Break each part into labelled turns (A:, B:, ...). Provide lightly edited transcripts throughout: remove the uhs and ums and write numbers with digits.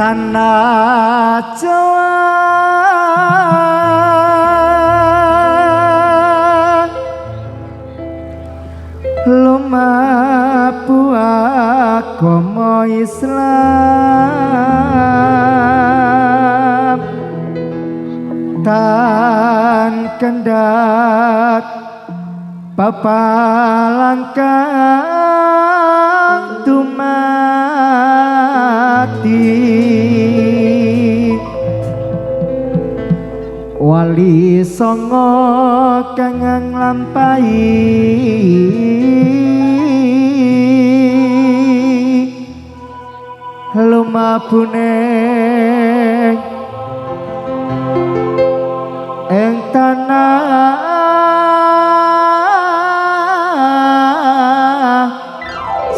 A: tanah Jawa lumabu agama Islam tan kendak papalangkang dumati wali songo kang nglampahi lumabune ing tanah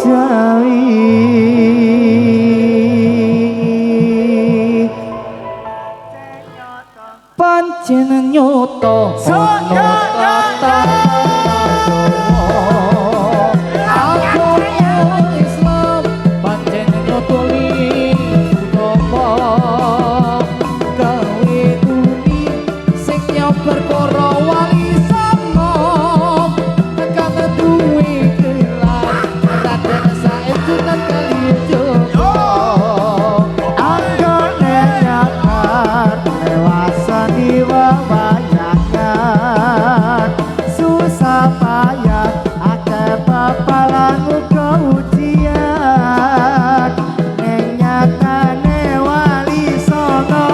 A: Jawi
B: pancen nyoto ana tata agama Islam pancen nyotoli utama gawe uni sing nyobar para wali songo tekan duwe gelar raden saestu lan kalijo
A: anggone nyakar lewasani wawayangan susah payah akeh papalan uga ujian ning nyatane wali songo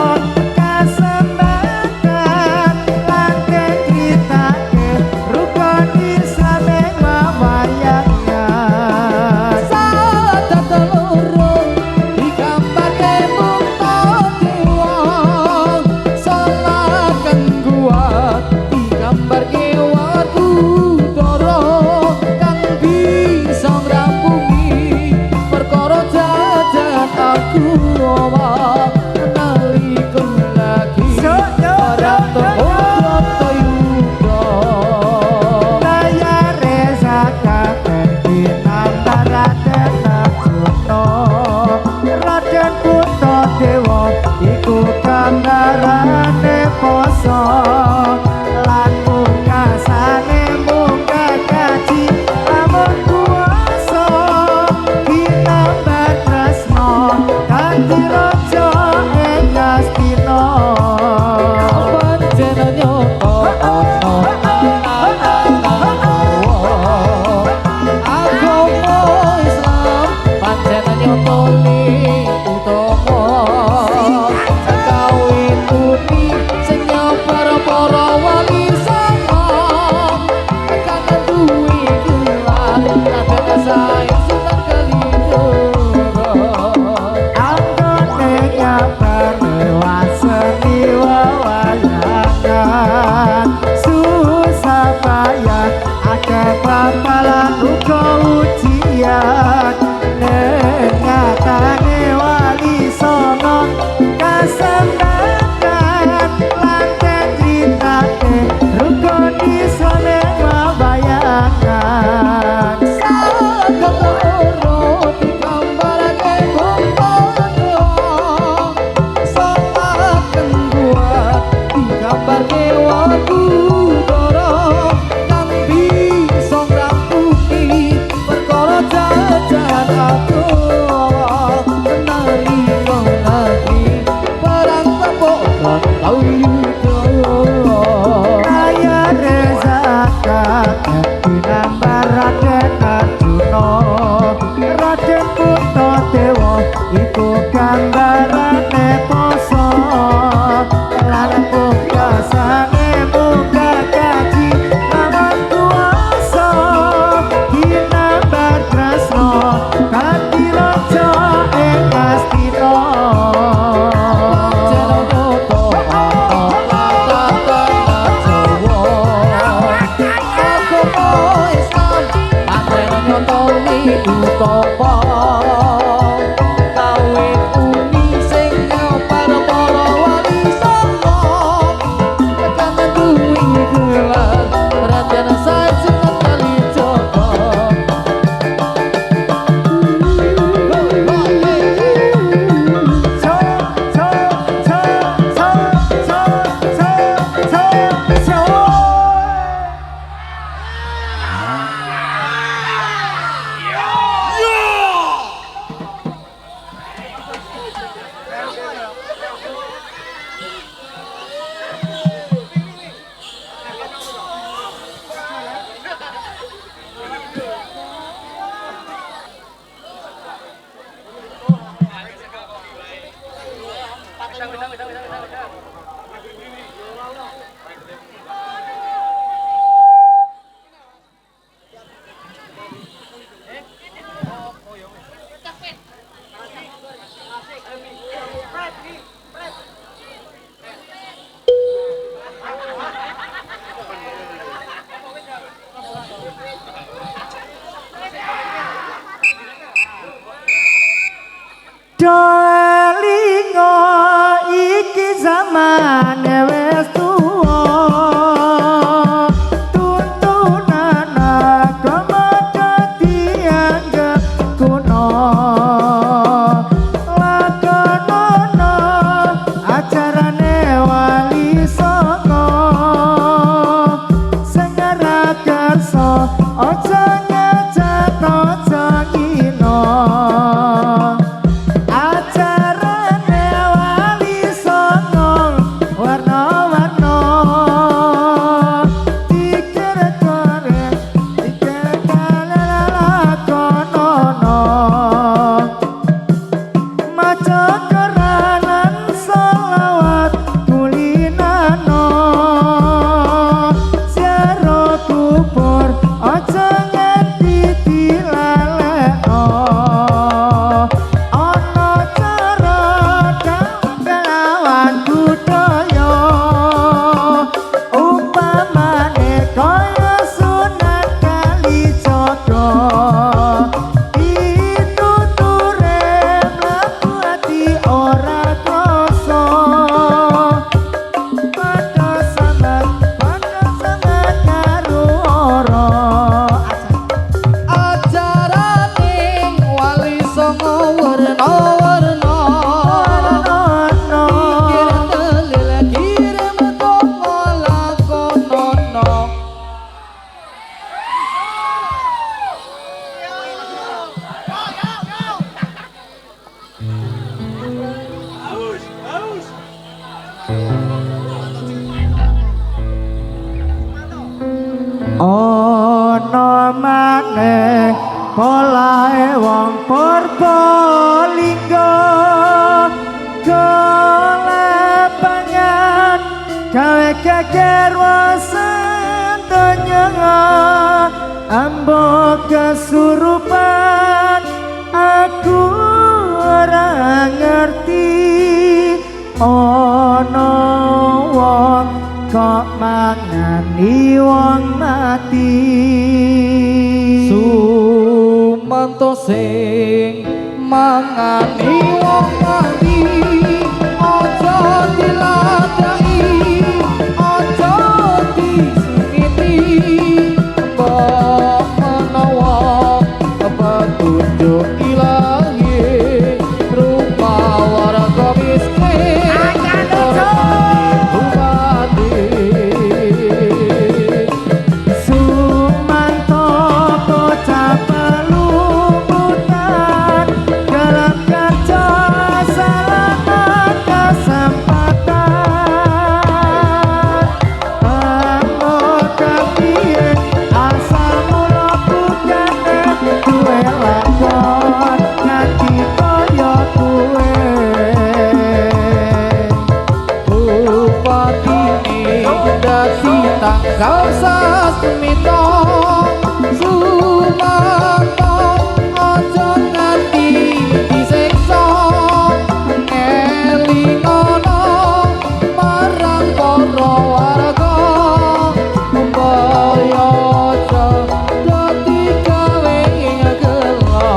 A: kasembatan lan critake rukun Islam ing wawayangan
B: sadat loro digambake muka dewa salah kang kuat digambarke watu dara kang bisa ngrampungi perkara jajan aku nalika lagi ora teko yuda
A: layare zakate dinambar Raden Arjuna Raden Putra Dewa iku gambarane poso lan pungkasane munggah kaji lamun kuwasa dinambar tresno kanthi raja ing Astina
B: pancen nyoto agama Islam pancen nyotoli utama kawin uni sing nyobar para wali songo tekan duwe gelar raden saestu lan kalijo
A: anggone nyabar lewasani wawayangan susah payah akeh papalan uga ujian ning nyatane wali songo kasembatan lan critake rukun Islam ing wawayangan
B: sadat loro digambarake muka dewa salah kang kuat digambarke watu dara kang bisa ngrampungi perkara jajan aku nalika lagi perang tepuk lan yuda
A: kaya rezaka dinambar Raden Arjuna Raden Putra Dewa iku gambarane poso lan pungkasane munggah kaji lamun kuwasa dinambar tresno kanthi raja ing Astina
B: kawin uni sing nyobar para wali songo tekan duwe gelar raden saestu lan kalijo
A: Joelingo iki zamane wis tuwa tuntunan agama dianggep kuno lakonono acarane wali songo sing ora kersa aja ngecet aja ngino acarane wali songo warna-warna dikere-kere dikere-kere maca Qur'anan selawat kulinano ziarah kubur aja nganti dilalekno ana cara kelawan budaya umpamane kaya Sunan Kalijaga pituture mlaku ati ora krasa padha sangat karo ora
B: ajarane wali songo warna-warna mikir telil kirim donga lakonono
A: ana maneh polahe wong Purbalingga golek pangan gawe geger wasen donya ambo kesurupan aku ora ngerti ana wong kok mangani wong mati
B: Sumanto sing mangani wong mati aja diladai aja disingiti mbok menawa petunjuk ilahi rupa warga miskin ora bupati
A: Sumanto bocah pelumutan dalam kerja salah kesempatan anggota piye asal mula bukane duwe lakon nganti kaya kuwe
B: Bupati dadi tanggal sasmita Sumanto aja nganti disiksa ngelingono marang para warga mbaya aja dadi gawe gelo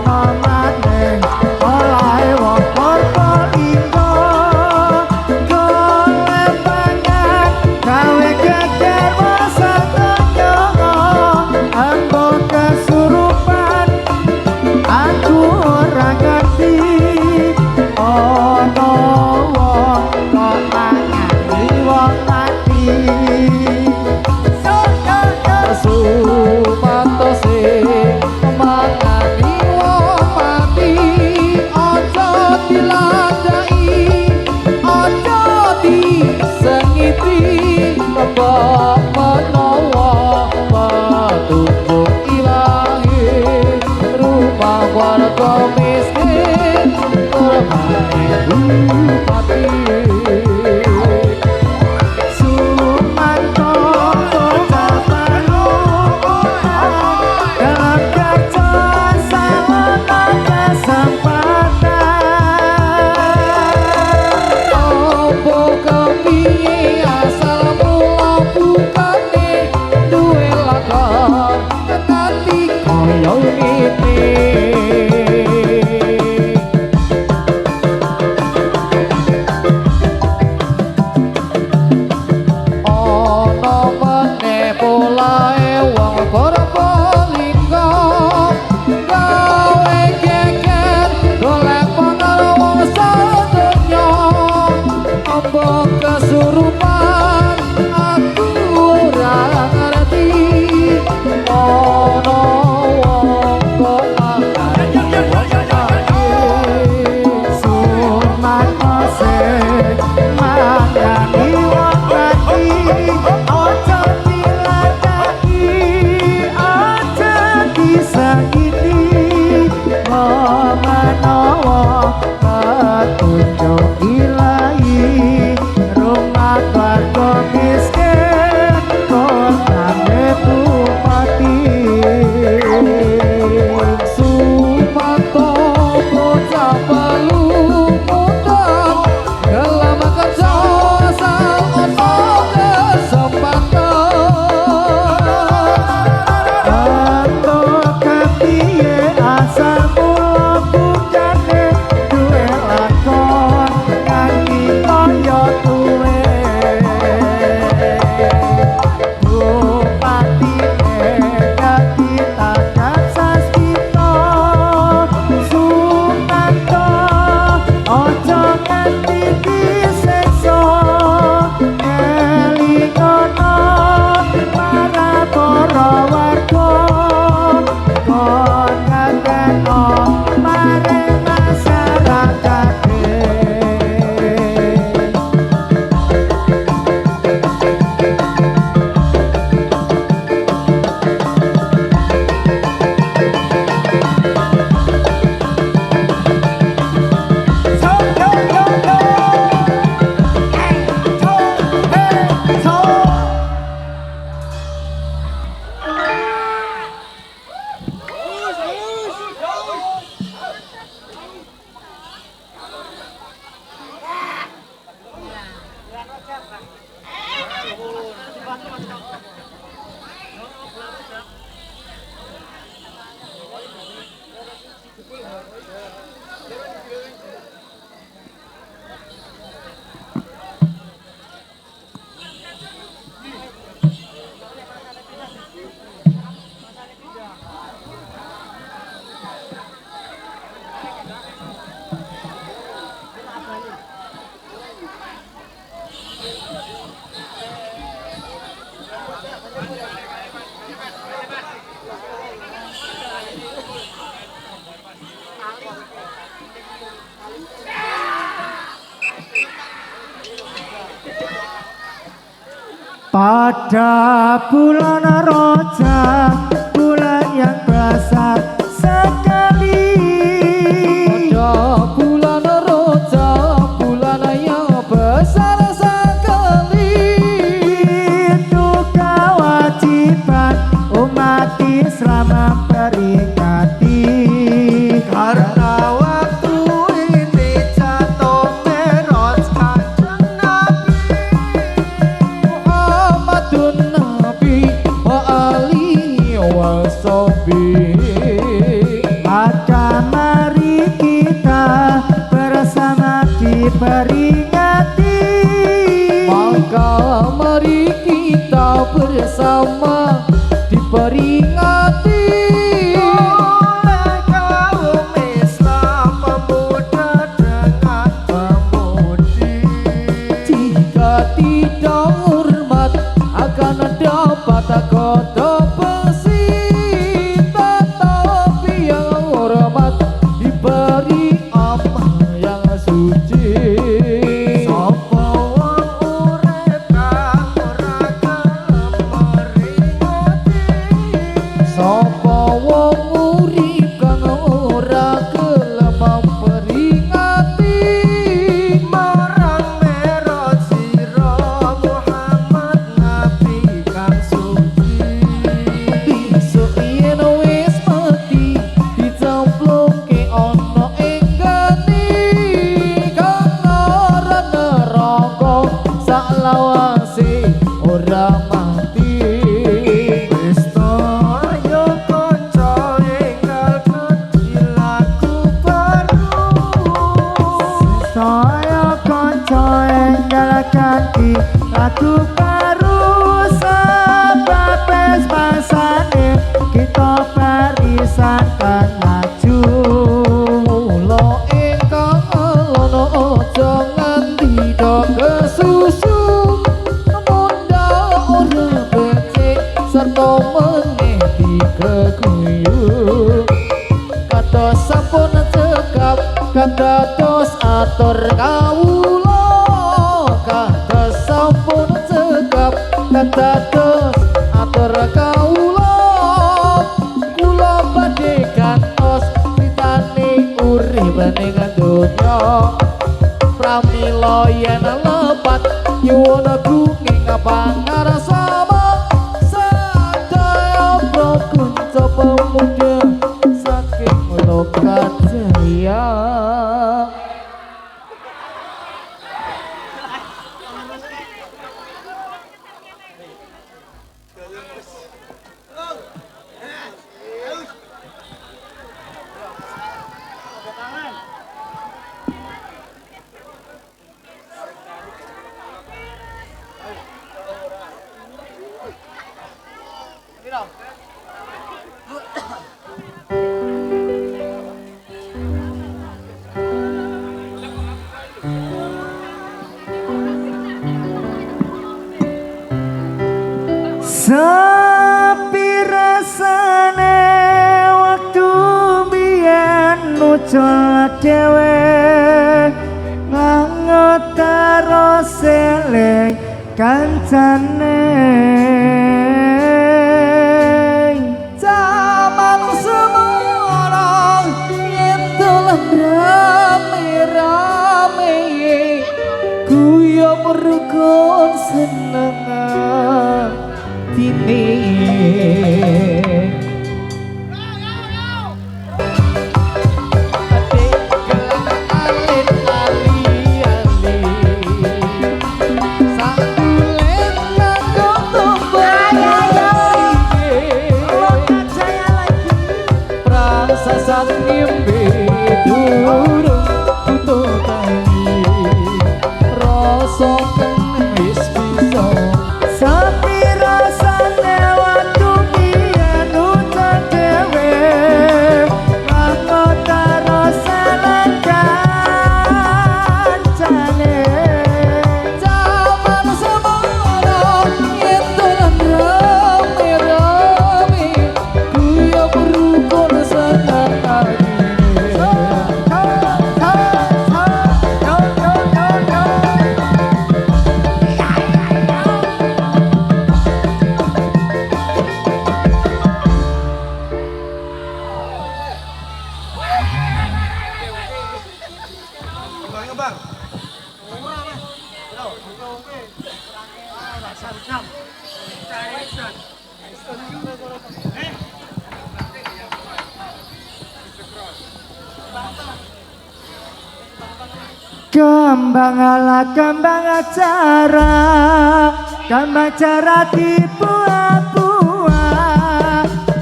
A: ana maneh olahe wong Purbalingga golek pangan gawe geger wasan donya ambo kesurupan aku ora ngerti ana wong kok mangani wong mati
B: Sumanto sing mangani wong mati aja diladai aja disengiti mbok menawa petunjuk ilahi rumah warga miskin berbagi bupati
A: Sumanto bocah pelumutan dalam kerja salah kesempatan
B: opo kepiye asal mula bukane duwe lakon nganti kaya ngene
A: Pada bulan Rajab, bulan yang besar sekali.
B: Pada bulan Rajab, bulan yang besar sekali.
A: Itu kewajiban umat Islam memperingati. Karena waktu ini jatuh Mi'raj Kanjeng Nabi
B: Muhammadun Nabi wa alihi wa sahbihi.
A: Maka mari kita bersama diperingati.
B: Maka mari kita bersama diperingati.
A: Oleh kaum Islam pemuda dengan pemudi.
B: Jika tidak hormat akan dapat kota besi. Tetapi yang hormat diberi amal yang suci.
A: Sapa wong urip kang ora gelem meringati.
B: Sapa wong urip kang ora gelem memperingati.
A: Marang Mi'raj sira Muhammad Nabi kang suci.
B: Besok yen wis mati dicemplungke ana ing geni. Kang ora neraka saklawase ora mati.
A: Ayo kanca enggal dadi lagu baru. Saya kanca enggal ganti lagu baru. Sebab wis masane kita barisan kan maju.
B: Mula ingkang lono aja nganti do kesusu. Munda ora becik sarta meneh dikeguyu. Kados sampun cekap kados atur kawula. Kados sampun cekap kados atur kawula. Kula badhe gantos critane urip ning donya. Pramila yen lepat nyuwun gunging pangarsama. Sadaya kunca pemuda saking Lokajaya.
A: Sepi rasane waktu biyen nucul dhewe ngangot karo seling kancane.
B: Zaman semarang yen dolan rame-rame guyub rukun seneng atine. Adik gelang alit ali-ali sakulen nganggo prasasat ngimpi durung butuh tangi rasa kang wis bisa.
A: Sepi rasane waktu biyen nucul dhewe ngangot karo seling kancane.
B: Zaman semarang yen dolan rame-rame guyub rukun seneng atine.
A: Kembang ala kembang acara, kembang cara dibuah-buah.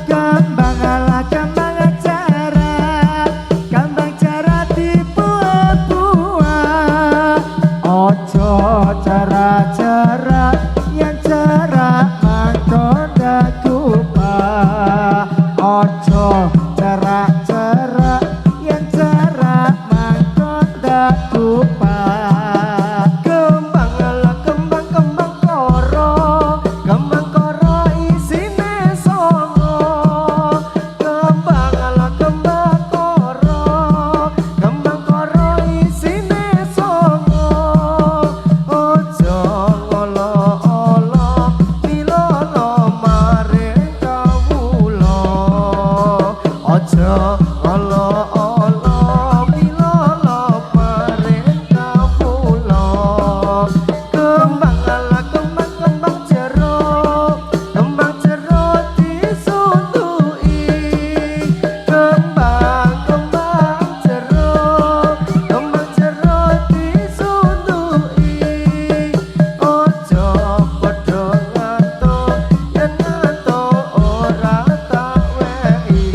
A: Kembang ala kembang acara, kembang cara dibuah-buah. Ojo cara-cara yang cara mangkoda kupah. Ojo cara-cara yang cara mangkoda kupah. Kembang ala kembang kembang koro, kembang koro isine songo. Kembang ala kembang koro, kembang koro isine songo. Ojo ngolo-olo milolo maring kawula. Ojo ngolo-olo milolo maring kawula. Kembang ala kembang kembang jeruk, kembang jeruk disunduki. Kembang kembang jeruk, kembang jeruk disunduki. Ojo padha ngantuk, yen ngantuk ora tak wehi.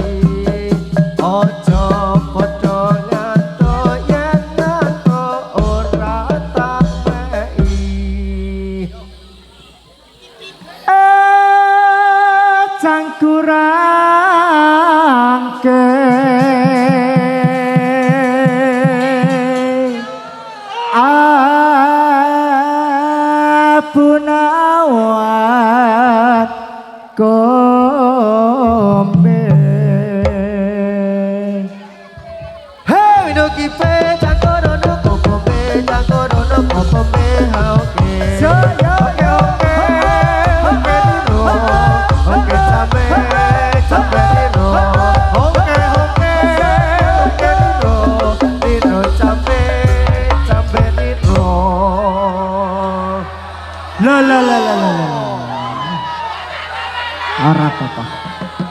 A: Ojo padha ngantuk, yen ngantuk ora tak wehi. Cangkurangke abunawan kombe. Hey, Winoki pe cangkorono kopome, cangkorono kopome haoke. Yo yo yo, oke dino, oke cabe, cabe dino, oke oke, oke dino, dino cabe, cabe dino. La la la la la la. Ora apa-apa.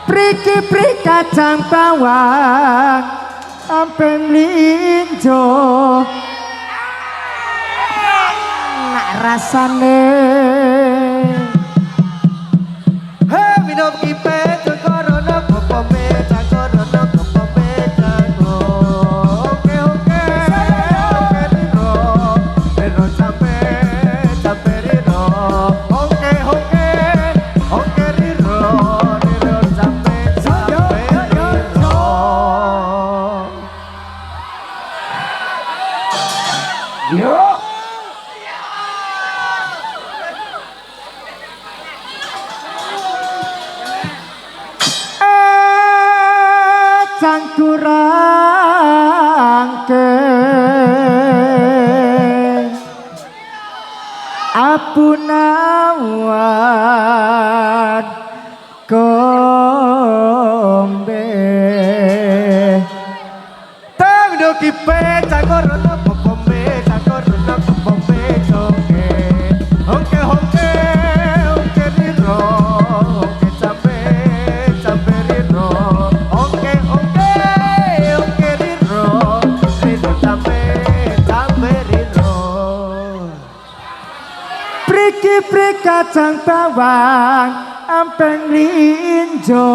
A: Priki prik kacang bawang, ampeng linjo. Nak rasane. Hei minum kipe cangkorono kopome, cangkorono kopome cangko. Oke oke, oke dino, dino cabe, cabe dino. Oke oke, oke dino, dino cabe, cabe dino. Yo. Cangkurangke abunawan kombe. Tangdo kipe cangkorono kopome, cangkorono kopome joge. Oke oke, oke dino, oke cabe, cabe dino. Oke oke, oke dino, dino cabe, cabe dino. Priki prik kacang bawang, ampeng linjo.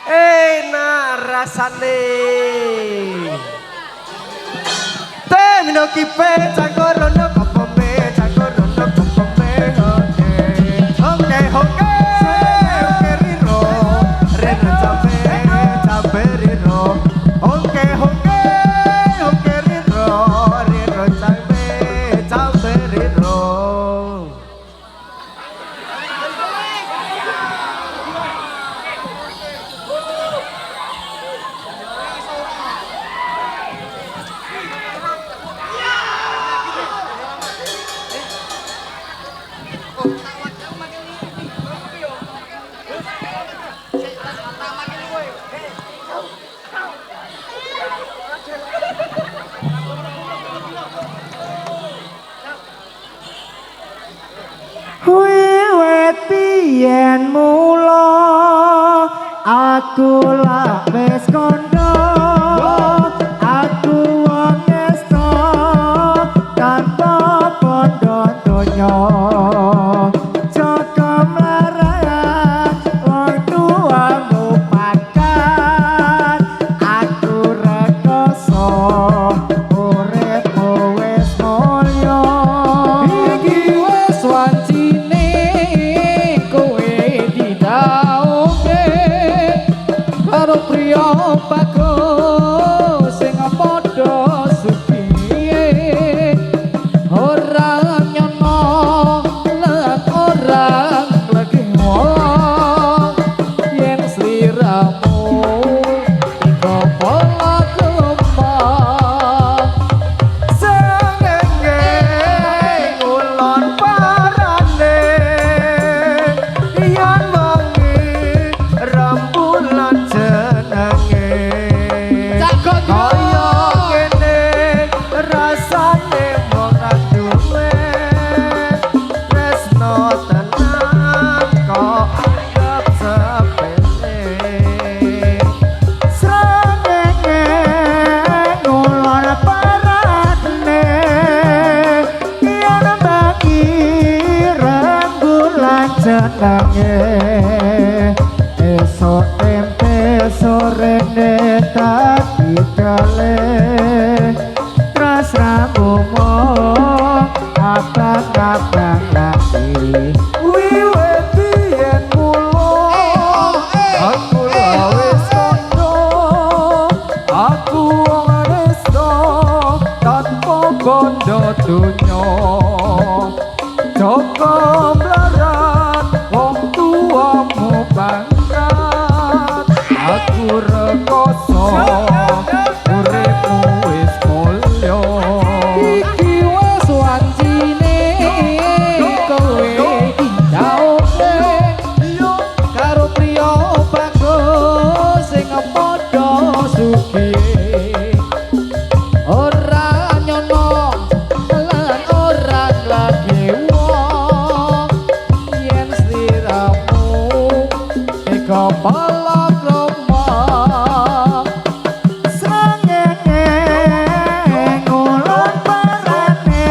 A: Enak rasane. Teh minum kipe cangkorono kopome, cangkorono kopome oke. Oke oke, oke rino, rino cabe, cabe rino. Oke oke, oke rino, rino cabe, cabe rino. Wiwit biyen mula aku lak wis kandha, senenge esok tempe sore dadi dale terus rambumu abang-abang lagi wiwit biyen mulo aku wis kondo aku wong resto tanpa bondo dunya Joko mlarat wong tuamu bangkat aku rekoso uripmu wis mulya
B: iki wis wancine kowe daoke karo priya bagus sing padha sugih ora nyono lan ora lagi wong yen sliramu tega palakrama
A: srengenge ngulon parane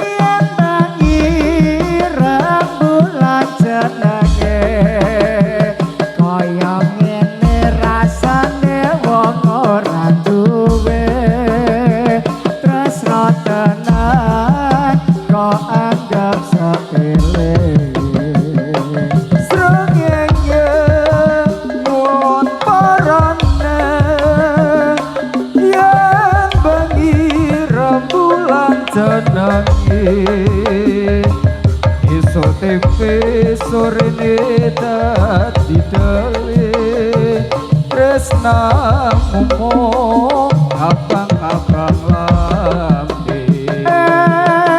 A: yen tangi rembulan jenenge kaya ngene rasane wong ora duwe tresno tenan kok anggap sepele srengenge ngulon parane yen bengi rembulan jenenge esok tempe sorene dadi dale tresnamu abang-abang lambe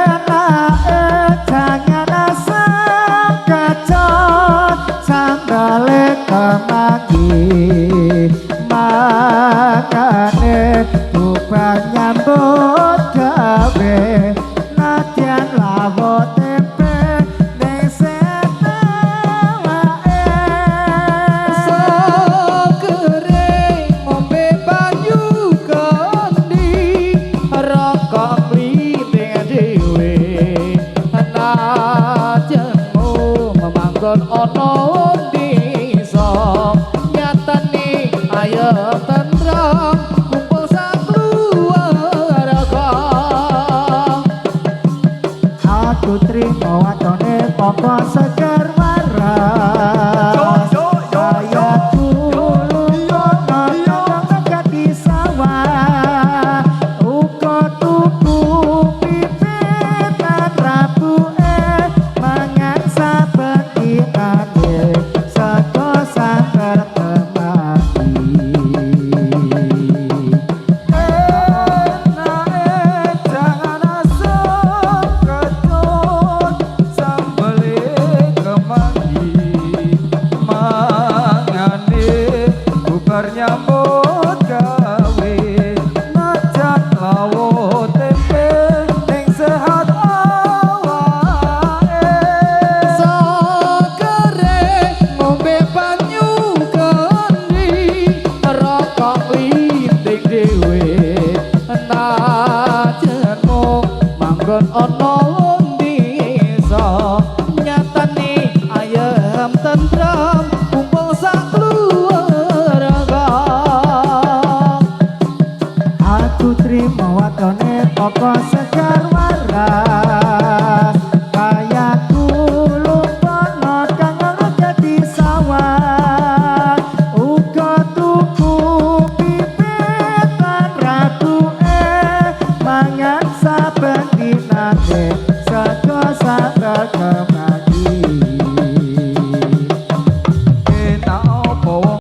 A: enake jangan asam kacot sambale kemagi makane bukan nyambut gawe nadyan lawo tempe ning senawae
B: Sagere ngombe banyu kendi rokok mliting dhewe najenmu memanggon ana desa nyatane ayem tentrem kumpul sakluwarga
A: aku trimo watone papa seger waras ayatku lunga nang di sawah uga tuku pipit lan rabuke mangan saben dinane saka sangker temati jangan asam kecut sambale kemagi mangane bubar nyambut gawe najan lawo tempe ning sehat awake
B: Sagere ngombe banyu kendi rokok mliting dhewe najenmu manggon ana desa nyatane ayem